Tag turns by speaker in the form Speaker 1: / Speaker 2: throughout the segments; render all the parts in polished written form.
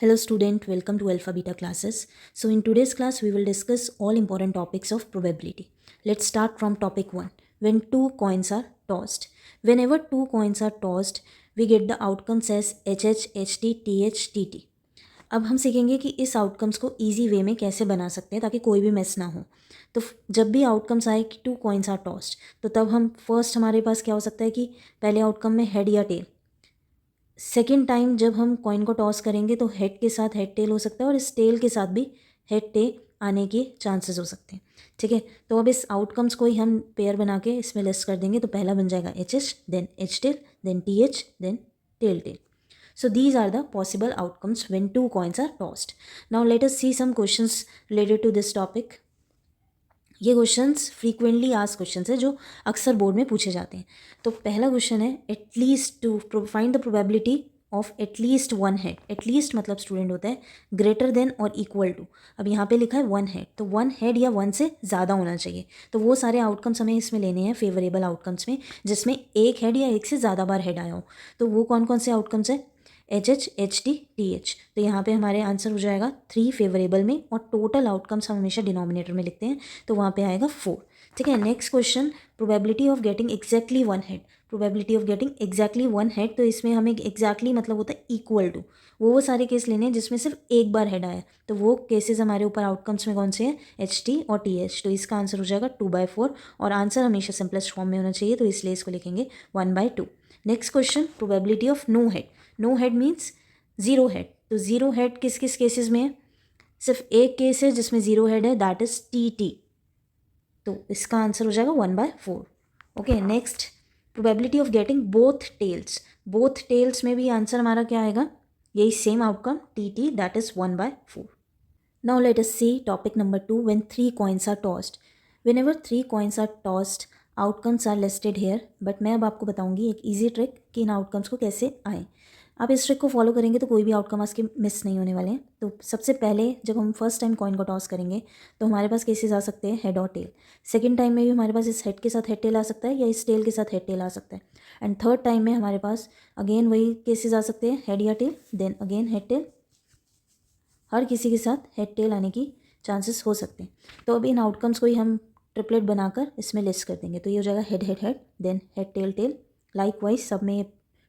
Speaker 1: Hello student, welcome to Alpha Beta classes. So in today's class we will discuss all important topics of probability. Let's start from topic 1. When two coins are tossed. Whenever two coins are tossed, we get the outcomes as HH, HT, TH, TT. अब हम सीखेंगे कि इस outcomes को easy way में कैसे बना सकते हैं ताकि कोई भी मिस ना हो। तो जब भी आउटकम्स आए कि टू कॉइन्स आर टॉस्ड, तो तब हम फर्स्ट हमारे पास क्या हो सकता है कि पहले आउटकम में हेड या टेल। सेकेंड टाइम जब हम कॉइन को टॉस करेंगे तो हेड के साथ हेड टेल हो सकता है और इस टेल के साथ भी हेड टेल आने के चांसेस हो सकते हैं। ठीक है, तो अब इस आउटकम्स को ही हम पेयर बना के इसमें लिस्ट कर देंगे। तो पहला बन जाएगा H H, then H tail, then T H, then tail tail. So these are the possible outcomes when two coins are tossed. Now let us see some questions related to this topic. ये questions frequently asked questions है जो अक्सर board में पूछे जाते हैं। तो पहला क्वेश्चन है at least to find the probability of at least one head. At least मतलब स्टूडेंट होता है ग्रेटर देन और इक्वल टू। अब यहाँ पे लिखा है वन हेड, तो वन हेड या वन से ज़्यादा होना चाहिए। तो वो सारे आउटकम्स हमें इसमें लेने हैं फेवरेबल आउटकम्स में जिसमें एक हेड या एक से ज़्यादा बार हेड आया हो। तो वो कौन कौन से आउटकम्स है? H H, H T, T H. तो यहाँ पे हमारे आंसर हो जाएगा 3 फेवरेबल में, और टोटल आउटकम्स हम हमेशा डिनोमिनेटर में लिखते हैं तो वहाँ पे आएगा 4। ठीक है, next question, probability of getting exactly one head. Probability of getting exactly one head, तो इसमें हमें एग्जैक्टली मतलब होता है इक्वल टू। वो सारे केस लेने हैं जिसमें सिर्फ एक बार हेड आया, तो वो केसेस हमारे ऊपर आउटकम्स में कौन से हैं? एच टी और टी एच। तो इसका आंसर हो जाएगा 2/4, और आंसर हमेशा सिंपलेस्ट फॉर्म में होना चाहिए, तो इसलिए इसको लिखेंगे 1/2। Next question, probability of no head. No head means zero head. तो ज़ीरो हेड किस किस केसेस में है? सिर्फ एक केस है जिसमें ज़ीरो हेड है, दैट इज टी टी। तो इसका आंसर हो जाएगा 1/4। Okay, next, probability of getting both tails. Both tails में भी आंसर हमारा क्या आएगा? यही same outcome T T, that is 1/4. Now let us see topic number 2, when three coins are tossed. Whenever three coins are tossed, outcomes are listed here. But मैं अब आपको बताऊंगी एक easy trick कि इन outcomes को कैसे आए। आप इस ट्रिक को फॉलो करेंगे तो कोई भी आउटकम आपके मिस नहीं होने वाले हैं। तो सबसे पहले जब हम फर्स्ट टाइम कॉइन को टॉस करेंगे तो हमारे पास केसेस आ सकते हैं हेड और टेल। सेकंड टाइम में भी हमारे पास इस हेड के साथ हेड टेल आ सकता है या इस टेल के साथ हेड टेल आ सकता है। एंड थर्ड टाइम में हमारे पास अगेन वही केसेस आ सकते हैं, हेड या tail, then again head tail. हर किसी के साथ हेड टेल आने की चांसेस हो सकते हैं। तो अब इन आउटकम्स को ही हम ट्रिपलेट बनाकर इसमें लिस्ट कर देंगे। तो ये हो जाएगा head head head, then head tail tail. Likewise सब में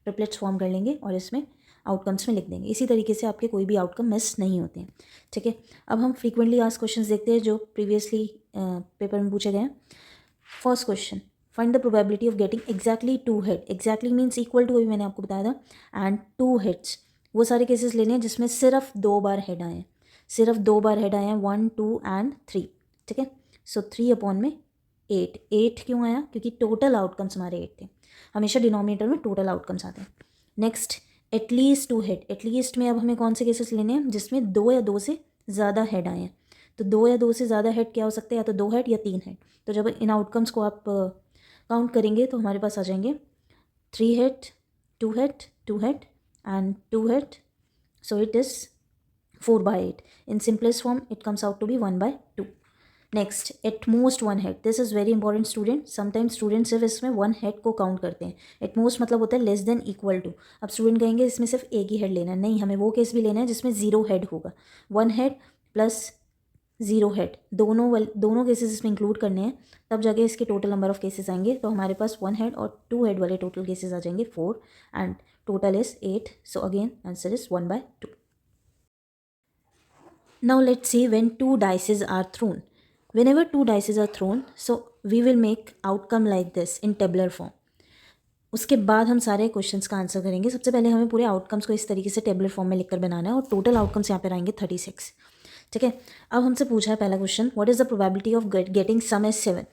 Speaker 1: ट्रिपलेट्स फॉर्म कर लेंगे और इसमें आउटकम्स में लिख देंगे। इसी तरीके से आपके कोई भी आउटकम मिस नहीं होते हैं। ठीक है, अब हम फ्रीक्वेंटली आस्क्ड क्वेश्चंस देखते हैं जो प्रीवियसली पेपर में पूछे गए हैं। First question, find the probability of getting exactly two head. Exactly means equal to, अभी मैंने आपको बताया था, एंड टू हेड्स। वो सारे केसेस लेने हैं जिसमें सिर्फ दो बार हेड आए हैं। सिर्फ दो बार हेड आए हैं, 1, 2 एंड 3। ठीक है, सो 3/8। 8 क्यों आया? क्योंकि टोटल आउटकम्स हमारे 8 थे। हमेशा डिनोमिनेटर में टोटल आउटकम्स आते हैं। Next, at least to head. At least में अब हमें कौन से केसेस लेने हैं? जिसमें दो या दो से ज़्यादा हेड आए हैं। तो दो या दो से ज़्यादा हेड क्या हो सकते हैं? या तो दो हेड या तीन हेड। तो जब इन आउटकम्स को आप काउंट करेंगे तो हमारे पास आ जाएंगे 3 head, 2 head, 2 head and 2 head. So it is 4/8. In simplest form, it comes out to be 1/2. Next, at most one head. This is very important student. Sometimes student सिर्फ इसमें वन हेड को count करते हैं। At most मतलब होता है less than equal to. अब student कहेंगे इसमें सिर्फ एक ही हेड लेना है। नहीं, हमें वो केस भी लेना है जिसमें ज़ीरो हेड होगा। One head plus zero head, दोनों केसेस इसमें इंक्लूड करने हैं, तब जाके इसके टोटल नंबर ऑफ केसेस आएंगे। तो हमारे पास वन हेड और टू हेड वाले टोटल केसेस आ जाएंगे 4, and total is 8. So again answer is 1/2. Now let's see when two dices are thrown. Whenever two dices are thrown, so we will make outcome like this in tabular form. उसके बाद हम सारे questions का answer करेंगे। सबसे पहले हमें पूरे आउटकम्स को इस तरीके से टेबुलर फॉर्म में लिखकर बनाना है, और टोटल आउटकम्स यहाँ पे आएंगे 36। ठीक है, अब हमसे पूछा है पहला question, what is the probability of getting sum as 7।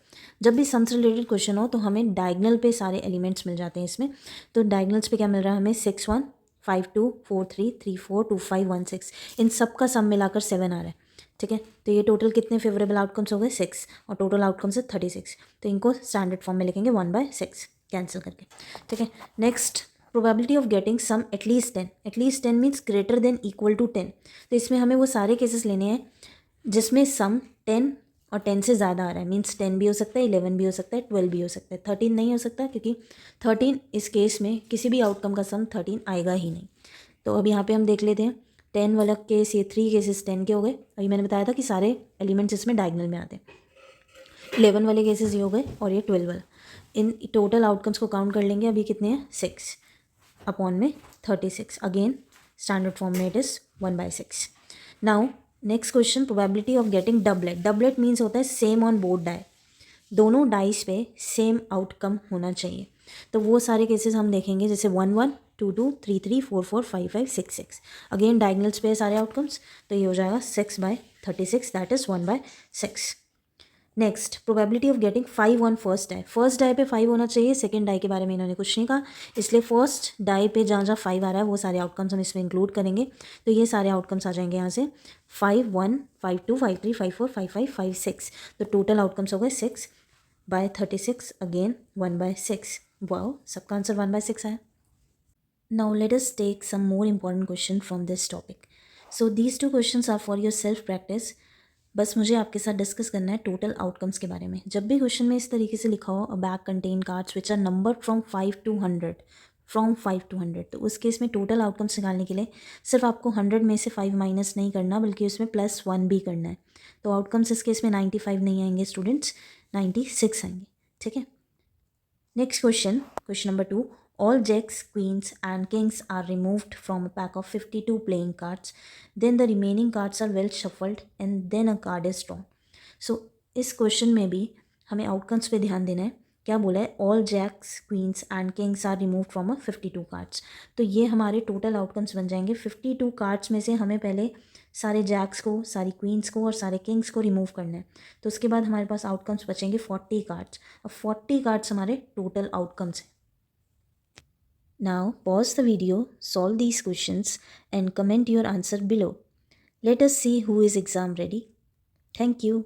Speaker 1: जब भी सम से रिलेटेड क्वेश्चन हो तो हमें डायगनल पे सारे एलिमेंट्स मिल जाते हैं इसमें। तो डायगनल्स पे क्या मिल रहा है हमें? 6 1 5 2 4 3 3 4 2 5 1 6। इन सब का सम मिलाकर 7 आ रहा है। ठीक है, तो ये टोटल कितने फेवरेबल आउटकम्स हो गए? 6, और टोटल आउटकम्स है 36। तो इनको स्टैंडर्ड फॉर्म में लिखेंगे 1/6 कैंसिल करके। ठीक है, next, probability of getting sum at least 10। At least 10 means greater than equal to 10। तो इसमें हमें वो सारे केसेस लेने हैं जिसमें सम 10 और 10 से ज़्यादा आ रहा है। मीन्स 10 भी हो सकता है, 11 भी हो सकता है, 12 भी हो सकता है। 13 नहीं हो सकता, क्योंकि 13 इस केस में किसी भी आउटकम का सम 13 आएगा ही नहीं। तो अब यहाँ पे हम देख लेते हैं 10 वाला केस, ये 3 केसेस 10 के हो गए। अभी मैंने बताया था कि सारे एलिमेंट्स इसमें डायगनल में आते हैं। 11 वाले केसेस ये हो गए और ये 12 वाला। इन टोटल आउटकम्स को काउंट कर लेंगे। अभी कितने हैं? 6 अपॉन में 36। अगेन स्टैंडर्ड फॉर्म में it is 1/6। Now next question, probability of getting doublet. Doublet means होता है सेम ऑन बोथ डाई, दोनों डाइस पे सेम आउटकम होना चाहिए। तो वो सारे केसेस हम देखेंगे, जैसे 1 1, 2 2, 3 3, 4 4, 5 5, 6 6। अगेन डायगनल्स पे सारे आउटकम्स, तो ये हो जाएगा 6/36, that is 1/6। Next, probability of getting 5 on first die. First die पे 5 होना चाहिए, सेकेंड डाई के बारे में इन्होंने कुछ नहीं कहा, इसलिए फर्स्ट डाई पे जहाँ जहाँ 5 आ रहा है वो सारे आउटकम्स हम इसमें इंक्लूड करेंगे। तो ये सारे आउटकम्स आ जाएंगे यहाँ से 5 1, 5 2, 5 3, 5 4, 5 5, 5 6। तो टोटल आउटकम्स हो गए 6/36, अगेन 1/6। वाओ, सबका आंसर 1/6 आया। Now let us take some more important question from this topic. So these two questions are for your self practice. बस मुझे आपके साथ डिस्कस करना है टोटल आउटकम्स के बारे में। जब भी क्वेश्चन में इस तरीके से लिखा हो, a bag contain cards which are numbered from 5 to 100, from 5 to 100, तो उस केस में टोटल आउटकम्स निकालने के लिए सिर्फ आपको 100 में से 5 माइनस नहीं करना, बल्कि उसमें +1 भी करना है। तो आउटकम्स इस केस में 95 नहीं आएंगे स्टूडेंट्स, 96 आएंगे। ठीक है। Next question, question number 2. All jacks, queens and kings are removed from a pack of 52 playing cards. Then the remaining cards are well shuffled and then a card is drawn. So इस question में भी हमें outcomes पे ध्यान देना है। क्या बोला है? All jacks, queens and kings are remove from a 52 cards. तो ये हमारे टोटल आउटकम्स बन जाएंगे। 52 कार्ड्स में से हमें पहले सारे जैक्स को, सारी क्वींस को और सारे किंग्स को रिमूव करना है। तो उसके बाद हमारे पास आउटकम्स बचेंगे 40 कार्ड्स। अब 40 कार्ड्स हमारे टोटल आउटकम्स हैं। Now pause the video, solve these questions and comment your answer below. Let us see who is exam ready. Thank you.